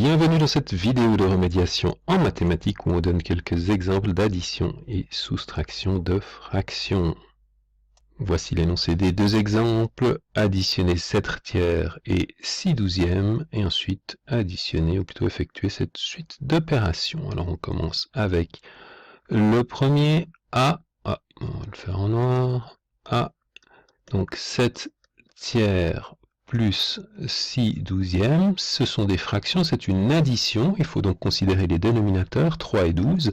Bienvenue dans cette vidéo de remédiation en mathématiques où on donne quelques exemples d'addition et soustraction de fractions. Voici l'énoncé des deux exemples, additionner 7 tiers et 6 douzièmes, et ensuite additionner, ou plutôt effectuer cette suite d'opérations. Alors on commence avec le premier A, on va le faire en noir, A, donc 7 tiers plus 6 douzièmes, ce sont des fractions, c'est une addition, il faut donc considérer les dénominateurs 3 et 12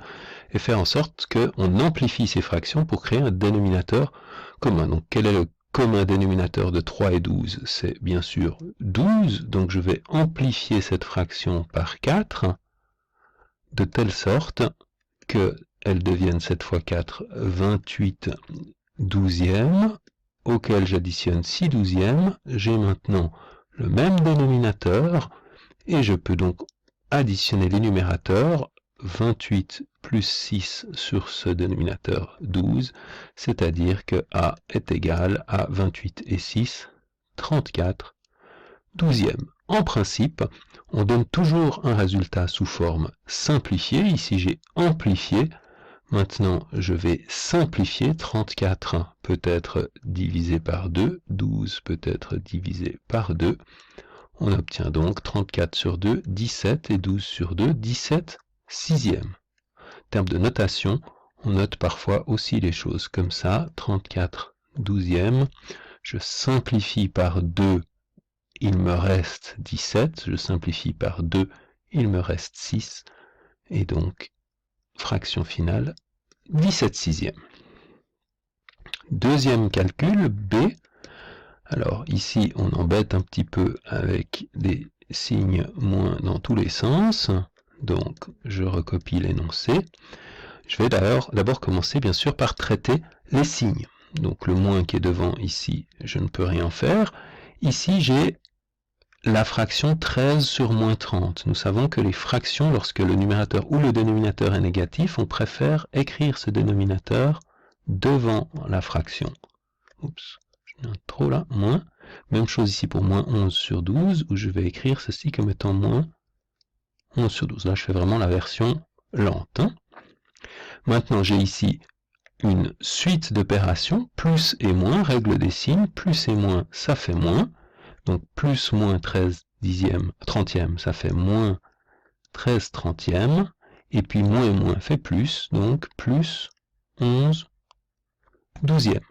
et faire en sorte qu'on amplifie ces fractions pour créer un dénominateur commun. Donc quel est le commun dénominateur de 3 et 12? C'est bien sûr 12, donc je vais amplifier cette fraction par 4 de telle sorte qu'elle devienne 7 fois 4, 28 douzièmes, auquel j'additionne 6 douzièmes, j'ai maintenant le même dénominateur, et je peux donc additionner les numérateurs, 28 plus 6 sur ce dénominateur 12, c'est-à-dire que A est égal à 28 et 6, 34 douzièmes. En principe, on donne toujours un résultat sous forme simplifiée, ici j'ai amplifié. Maintenant, je vais simplifier, 34 peut être divisé par 2, 12 peut être divisé par 2. On obtient donc 34 sur 2, 17, et 12 sur 2, 17 sixièmes. En termes de notation, on note parfois aussi les choses comme ça, 34 douzièmes, je simplifie par 2, il me reste 17, je simplifie par 2, il me reste 6, et donc fraction finale, 17 sixièmes. Deuxième calcul, B. Alors ici, on embête un petit peu avec des signes moins dans tous les sens. Donc, je recopie l'énoncé. Je vais d'abord commencer, bien sûr, par traiter les signes. Donc, le moins qui est devant ici, je ne peux rien faire. Ici, j'ai la fraction 13 sur moins 30. Nous savons que les fractions, lorsque le numérateur ou le dénominateur est négatif, on préfère écrire ce dénominateur devant la fraction. Oups, je viens trop là, moins. Même chose ici pour moins 11 sur 12, où je vais écrire ceci comme étant moins 11 sur 12. Là, je fais vraiment la version lente. Maintenant, j'ai ici une suite d'opérations, plus et moins, règle des signes, plus et moins, ça fait moins. Donc plus moins 13 trentièmes, ça fait moins 13 trentièmes, et puis moins et moins fait plus, donc plus 11 douzièmes.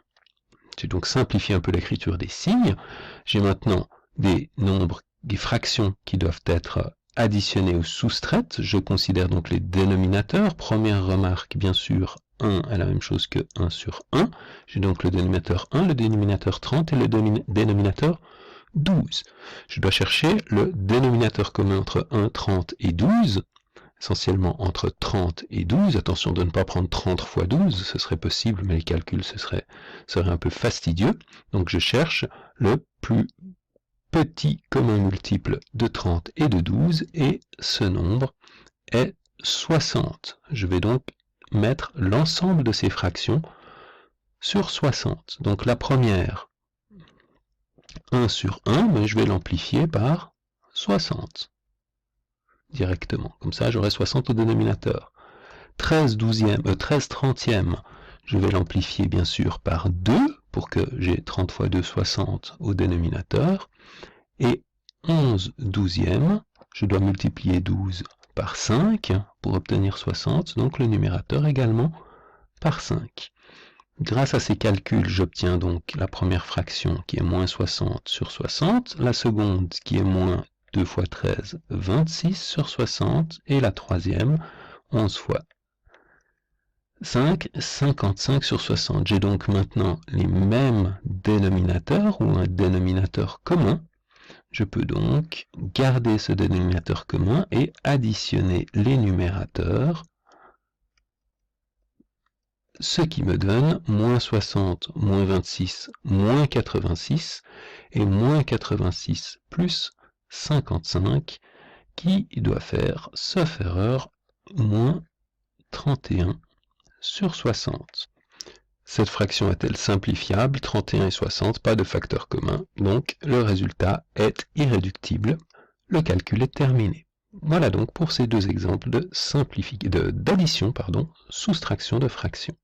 J'ai donc simplifié un peu l'écriture des signes. J'ai maintenant des nombres, des fractions qui doivent être additionnées ou soustraites. Je considère donc les dénominateurs. Première remarque, bien sûr, 1 est la même chose que 1 sur 1. J'ai donc le dénominateur 1, le dénominateur 30 et le dénominateur 12. Je dois chercher le dénominateur commun entre 1, 30 et 12, essentiellement entre 30 et 12. Attention de ne pas prendre 30 fois 12, ce serait possible, mais les calculs seraient un peu fastidieux. Donc je cherche le plus petit commun multiple de 30 et de 12, et ce nombre est 60. Je vais donc mettre l'ensemble de ces fractions sur 60. Donc la première, 1 sur 1, mais je vais l'amplifier par 60 directement. Comme ça, j'aurai 60 au dénominateur. 13 trentièmes, je vais l'amplifier bien sûr par 2, pour que j'ai 30 fois 2, 60 au dénominateur. Et 11 douzièmes, je dois multiplier 12 par 5 pour obtenir 60, donc le numérateur également par 5. Grâce à ces calculs, j'obtiens donc la première fraction qui est moins 60 sur 60, la seconde qui est moins 2 fois 13, 26 sur 60, et la troisième, 11 fois 5, 55 sur 60. J'ai donc maintenant les mêmes dénominateurs, ou un dénominateur commun. Je peux donc garder ce dénominateur commun et additionner les numérateurs, ce qui me donne moins 60, moins 26, moins 86, et moins 86 plus 55, qui doit faire, sauf erreur, moins 31 sur 60. Cette fraction est-elle simplifiable? 31 et 60, pas de facteur commun, donc le résultat est irréductible. Le calcul est terminé. Voilà donc pour ces deux exemples d'addition, soustraction de fractions.